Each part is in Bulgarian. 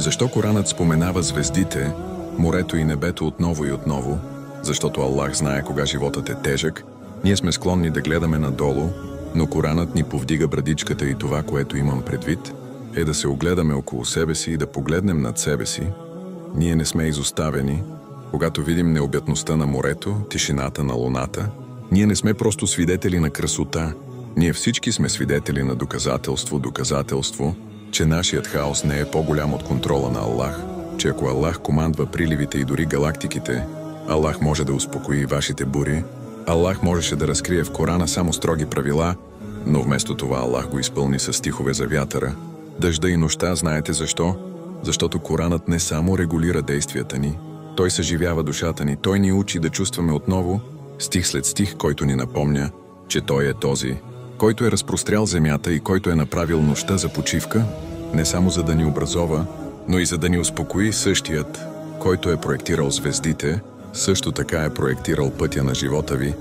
Защо Коранът споменава звездите, морето и небето отново и отново? Защото Аллах знае кога животът е тежък. Ние сме склонни да гледаме надолу, но Коранът ни повдига брадичката и това, което имам предвид, е да се огледаме около себе си и да погледнем над себе си. Ние не сме изоставени. Когато видим необятността на морето, тишината на луната, ние не сме просто свидетели на красота. Ние всички сме свидетели на доказателство, че нашият хаос не е по-голям от контрола на Аллах, че ако Аллах командва приливите и дори галактиките, Аллах може да успокои вашите бури. Аллах можеше да разкрие в Корана само строги правила, но вместо това Аллах го изпълни с стихове за вятъра, дъжда и нощта. Знаете защо? Защото Коранът не само регулира действията ни, той съживява душата ни, той ни учи да чувстваме отново, стих след стих, който ни напомня, че той е този, който е разпрострял земята и който е направил нощта за почивка, не само за да ни образова, но и за да ни успокои. Същият, който е проектирал звездите, също така е проектирал пътя на живота ви.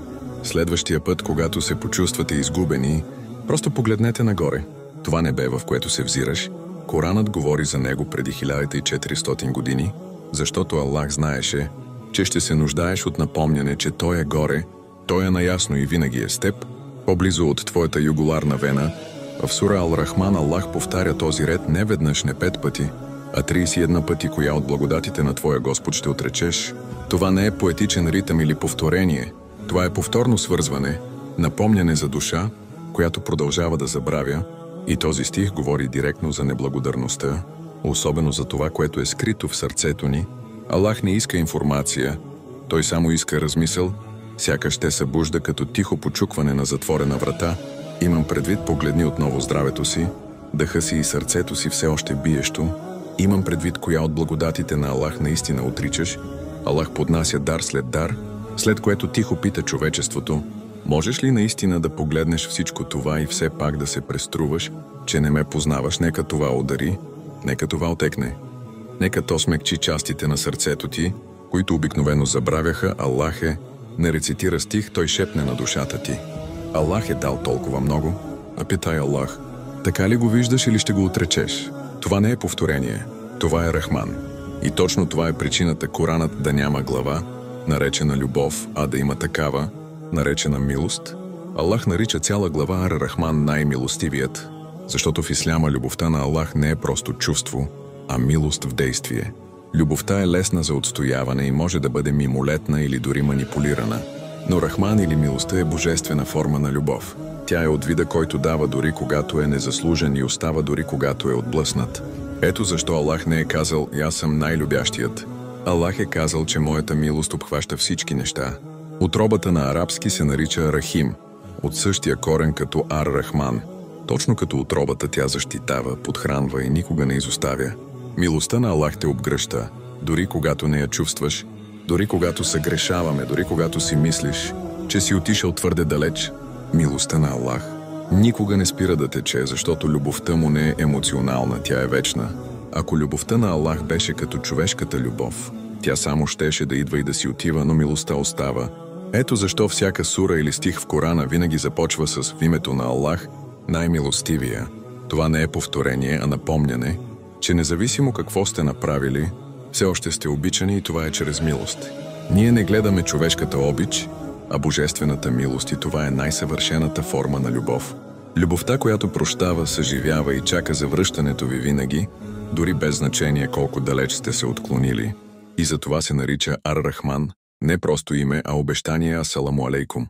Следващия път, когато се почувствате изгубени, просто погледнете нагоре. Това небе, в което се взираш, Коранът говори за него преди 1400 години, защото Аллах знаеше, че ще се нуждаеш от напомняне, че Той е горе, Той е наясно и винаги е с теб, по-близо от твоята югуларна вена. В сура Ал-Рахман Аллах повтаря този ред не веднъж, не 5 пъти, а 31 пъти, коя от благодатите на твоя Господ ще отречеш. Това не е поетичен ритъм или повторение. Това е повторно свързване, напомняне за душа, която продължава да забравя, и този стих говори директно за неблагодарността, особено за това, което е скрито в сърцето ни. Аллах не иска информация, Той само иска размисъл, сякаш те събужда като тихо почукване на затворена врата. Имам предвид, погледни отново здравето си, дъха си и сърцето си все още биещо. Имам предвид, коя от благодатите на Аллах наистина отричаш. Аллах поднася дар, след което тихо пита човечеството: можеш ли наистина да погледнеш всичко това и все пак да се преструваш, че не ме познаваш? Нека това удари, нека това отекне. Нека то смекчи частите на сърцето ти, които обикновено забравяха. Аллах не рецитира стих, той шепне на душата ти. Аллах е дал толкова много. А питай Аллах: така ли го виждаш или ще го отречеш? Това не е повторение, това е Рахман. И точно това е причината Коранът да няма глава, наречена любов, а да има такава, наречена милост. Аллах нарича цяла глава Ар-Рахман най-милостивият, защото в исляма любовта на Аллах не е просто чувство, а милост в действие. Любовта е лесна за отстояване и може да бъде мимолетна или дори манипулирана. Но Рахман или милостта е божествена форма на любов. Тя е от вида, който дава дори когато е незаслужен и остава дори когато е отблъснат. Ето защо Аллах не е казал: аз съм най-любящият. Аллах е казал, че моята милост обхваща всички неща. Утробата на арабски се нарича Рахим, от същия корен като Ар-Рахман. Точно като утробата, тя защитава, подхранва и никога не изоставя. Милостта на Аллах те обгръща, дори когато не я чувстваш, дори когато съгрешаваме, дори когато си мислиш, че си отишъл твърде далеч. Милостта на Аллах никога не спира да тече, защото любовта му не е емоционална, тя е вечна. Ако любовта на Аллах беше като човешката любов, тя само щеше да идва и да си отива, но милостта остава. Ето защо всяка сура или стих в Корана винаги започва с в името на Аллах, най-милостивия. Това не е повторение, а напомняне, че независимо какво сте направили, все още сте обичани и това е чрез милост. Ние не гледаме човешката обич, а божествената милост, и това е най-съвършената форма на любов. Любовта, която прощава, съживява и чака за връщането ви винаги, дори без значение колко далеч сте се отклонили. И за това се нарича Ар-Рахман, не просто име, а обещание. Асаламу алейкум.